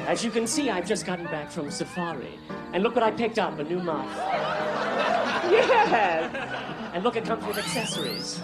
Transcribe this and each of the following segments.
As you can see, I've just gotten back from safari. And look what I picked up, a new muff. Yes! And look, it comes with accessories.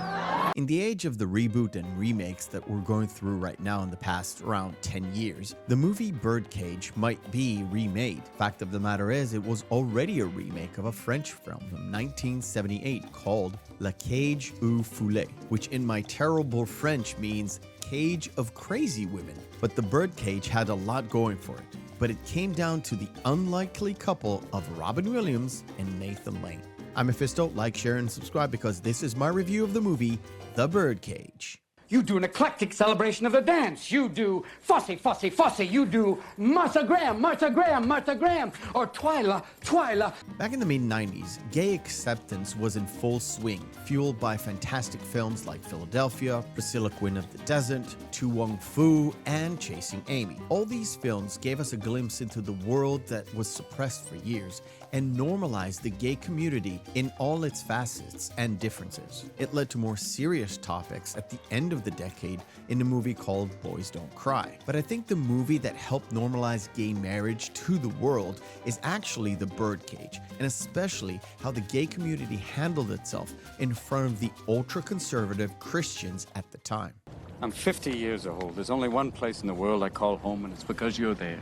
In the age of the reboot and remakes that we're going through right now in the past around 10 years, the movie Birdcage might be remade. Fact of the matter is, it was already a remake of a French film from 1978 called La Cage aux Foulées, which in my terrible French means cage of crazy women. But the Birdcage had a lot going for it. But it came down to the unlikely couple of Robin Williams and Nathan Lane. I'm Meffistoe. Like, share, and subscribe because this is my review of the movie The Birdcage. You do an eclectic celebration of the dance. You do Fussy, Fussy, Fussy. You do Martha Graham, Martha Graham, Martha Graham. Or Twyla, Twyla. Back in the mid-90s, gay acceptance was in full swing, fueled by fantastic films like Philadelphia, Priscilla Queen of the Desert, Tu Wong Fu, and Chasing Amy. All these films gave us a glimpse into the world that was suppressed for years and normalized the gay community in all its facets and differences. It led to more serious topics at the end of the decade in a movie called Boys Don't Cry. But I think the movie that helped normalize gay marriage to the world is actually The Birdcage, and especially how the gay community handled itself in front of the ultra-conservative Christians at the time. I'm 50 years old. There's only one place in the world I call home, and it's because you're there.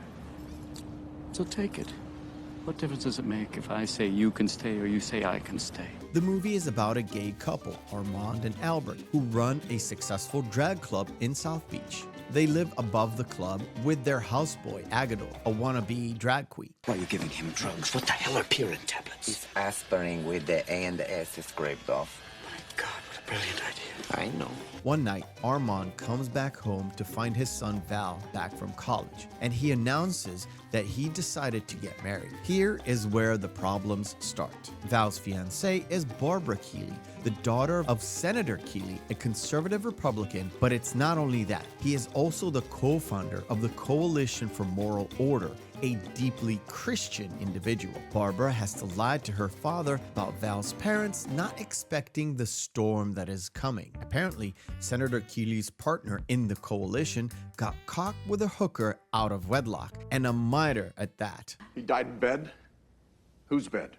So take it. What difference does it make if I say you can stay or you say I can stay? The movie is about a gay couple, Armand and Albert, who run a successful drag club in South Beach. They live above the club with their houseboy, Agador, a wannabe drag queen. Why are you giving him drugs? What the hell are Pyrin tablets? It's aspirin with the A and the S scraped off. My God, what a brilliant idea. I know. One night, Armand comes back home to find his son Val back from college, and he announces that he decided to get married. Here is where the problems start. Val's fiancée is Barbara Keeley, the daughter of Senator Keeley, a conservative Republican, but it's not only that. He is also the co-founder of the Coalition for Moral Order, a deeply Christian individual. Barbara has to lie to her father about Val's parents, not expecting the storm that is coming. Apparently, Senator Keeley's partner in the coalition got caught with a hooker out of wedlock, and a minor at that. He died in bed? Whose bed?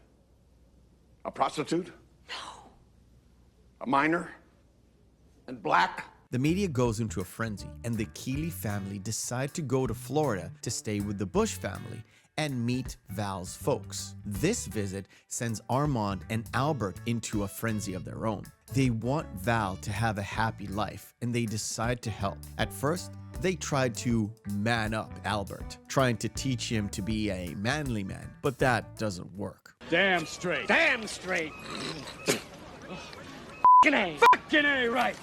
A prostitute? No. A minor? And black? The media goes into a frenzy, and the Keeley family decide to go to Florida to stay with the Bush family and meet Val's folks. This visit sends Armand and Albert into a frenzy of their own. They want Val to have a happy life, and they decide to help. At first, they tried to man up Albert, trying to teach him to be a manly man, but that doesn't work. Damn straight. Damn straight. F***ing A. Fucking A, right.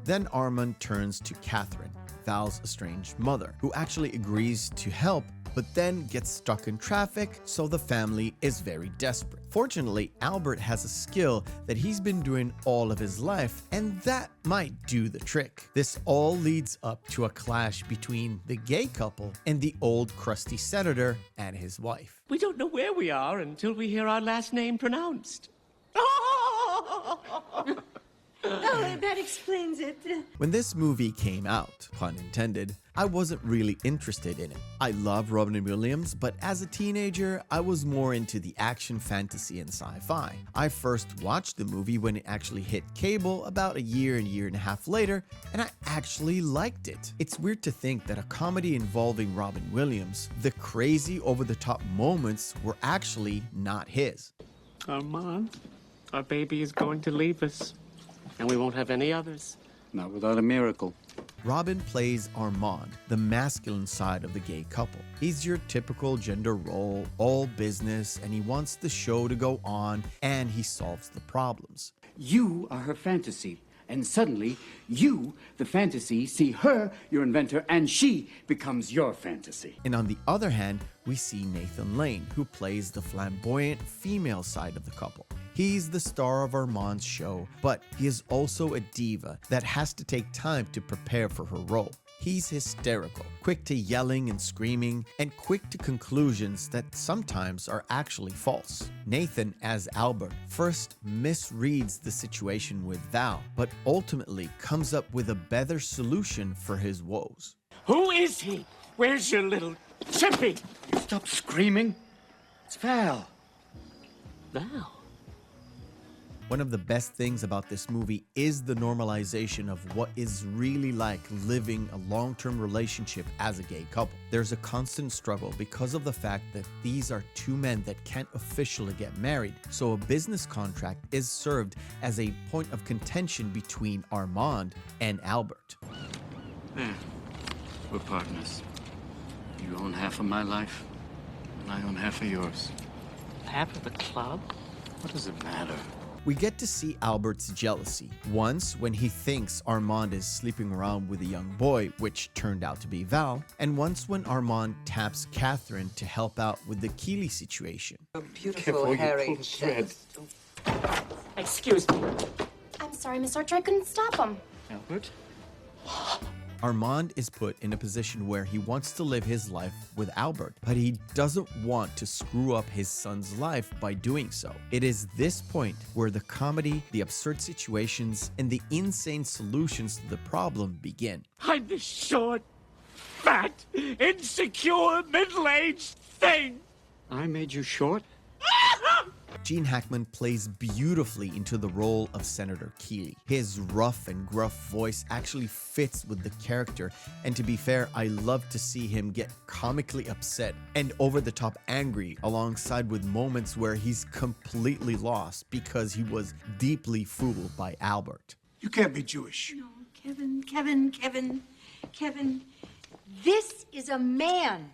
Then Armand turns to Catherine, Val's estranged mother, who actually agrees to help, but then gets stuck in traffic, so the family is very desperate. Fortunately, Albert has a skill that he's been doing all of his life, and that might do the trick. This all leads up to a clash between the gay couple and the old crusty senator and his wife. We don't know where we are until we hear our last name pronounced. Oh, that explains it. When this movie came out, pun intended, I wasn't really interested in it. I love Robin Williams, but as a teenager, I was more into the action, fantasy, and sci-fi. I first watched the movie when it actually hit cable about a year and a half later, and I actually liked it. It's weird to think that a comedy involving Robin Williams, the crazy over-the-top moments were actually not his. Armand, our baby is going to leave us, and we won't have any others. Not without a miracle. Robin plays Armand, the masculine side of the gay couple. He's your typical gender role, all business, and he wants the show to go on, and he solves the problems. You are her fantasy. And suddenly, you, the fantasy, see her, your inventor, and she becomes your fantasy. And on the other hand, we see Nathan Lane, who plays the flamboyant female side of the couple. He's the star of Armand's show, but he is also a diva that has to take time to prepare for her role. He's hysterical, quick to yelling and screaming, and quick to conclusions that sometimes are actually false. Nathan, as Albert, first misreads the situation with Val, but ultimately comes up with a better solution for his woes. Who is he? Where's your little chippy? Stop screaming. It's Val. Val. One of the best things about this movie is the normalization of what is really like living a long-term relationship as a gay couple. There's a constant struggle because of the fact that these are two men that can't officially get married, so a business contract is served as a point of contention between Armand and Albert. There. We're partners. You own half of my life, and I own half of yours. Half of the club? What does it matter? We get to see Albert's jealousy. Once when he thinks Armand is sleeping around with a young boy, which turned out to be Val, and once when Armand taps Catherine to help out with the Keeley situation. Beautiful, hairy. Excuse me. I'm sorry, Miss Archer, I couldn't stop him. Albert? Armand is put in a position where he wants to live his life with Albert, but he doesn't want to screw up his son's life by doing so. It is this point where the comedy, the absurd situations, and the insane solutions to the problem begin. I'm the short, fat, insecure, middle-aged thing. I made you short? Gene Hackman plays beautifully into the role of Senator Keeley. His rough and gruff voice actually fits with the character, and to be fair, I love to see him get comically upset and over-the-top angry alongside with moments where he's completely lost because he was deeply fooled by Albert. You can't be Jewish. No, Kevin. This is a man.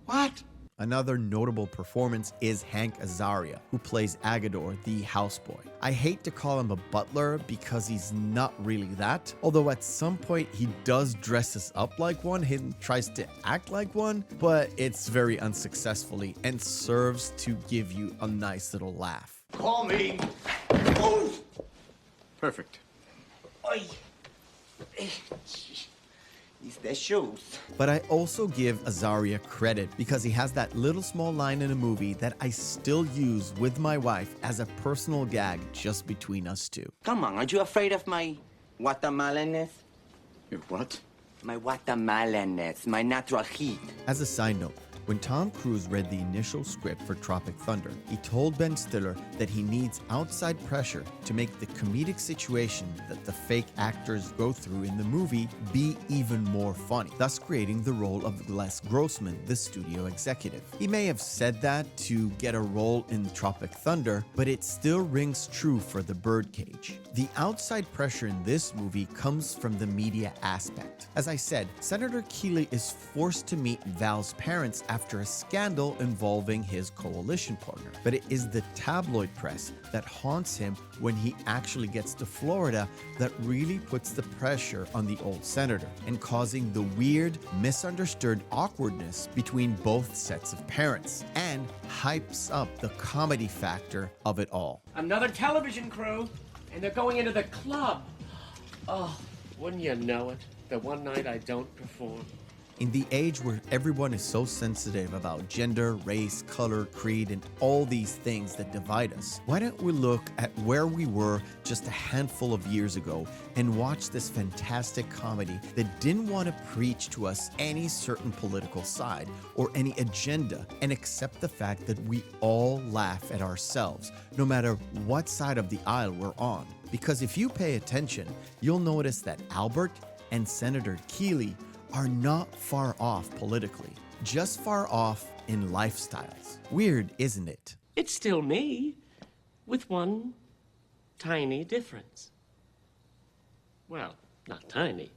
What? Another notable performance is Hank Azaria, who plays Agador, the houseboy. I hate to call him a butler because he's not really that, although at some point he does dress us up like one and tries to act like one, but it's very unsuccessfully and serves to give you a nice little laugh. Call me. Move. Perfect. Oi. It's their shoes. But I also give Azaria credit because he has that little small line in a movie that I still use with my wife as a personal gag just between us two. Come on, aren't you afraid of my watermelonness? Your what? My watermelonness, my natural heat. As a side note, when Tom Cruise read the initial script for Tropic Thunder, he told Ben Stiller that he needs outside pressure to make the comedic situation that the fake actors go through in the movie be even more funny, thus creating the role of Les Grossman, the studio executive. He may have said that to get a role in Tropic Thunder, but it still rings true for the Birdcage. The outside pressure in this movie comes from the media aspect. As I said, Senator Keeley is forced to meet Val's parents after a scandal involving his coalition partner. But it is the tabloid press that haunts him when he actually gets to Florida that really puts the pressure on the old senator and causing the weird, misunderstood awkwardness between both sets of parents and hypes up the comedy factor of it all. Another television crew, and they're going into the club. Oh, wouldn't you know it? The one night I don't perform. In the age where everyone is so sensitive about gender, race, color, creed, and all these things that divide us, why don't we look at where we were just a handful of years ago and watch this fantastic comedy that didn't want to preach to us any certain political side or any agenda and accept the fact that we all laugh at ourselves, no matter what side of the aisle we're on. Because if you pay attention, you'll notice that Albert and Senator Keeley are not far off politically, just far off in lifestyles. Weird, isn't it? It's still me, with one tiny difference. Well, not tiny.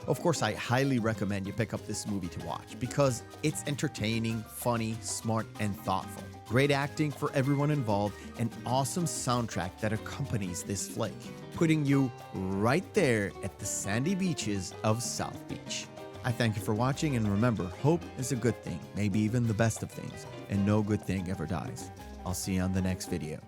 Of course, I highly recommend you pick up this movie to watch because it's entertaining, funny, smart, and thoughtful. Great acting for everyone involved, and awesome soundtrack that accompanies this flick, putting you right there at the sandy beaches of South Beach. I thank you for watching, and remember, hope is a good thing, maybe even the best of things, and no good thing ever dies. I'll see you on the next video.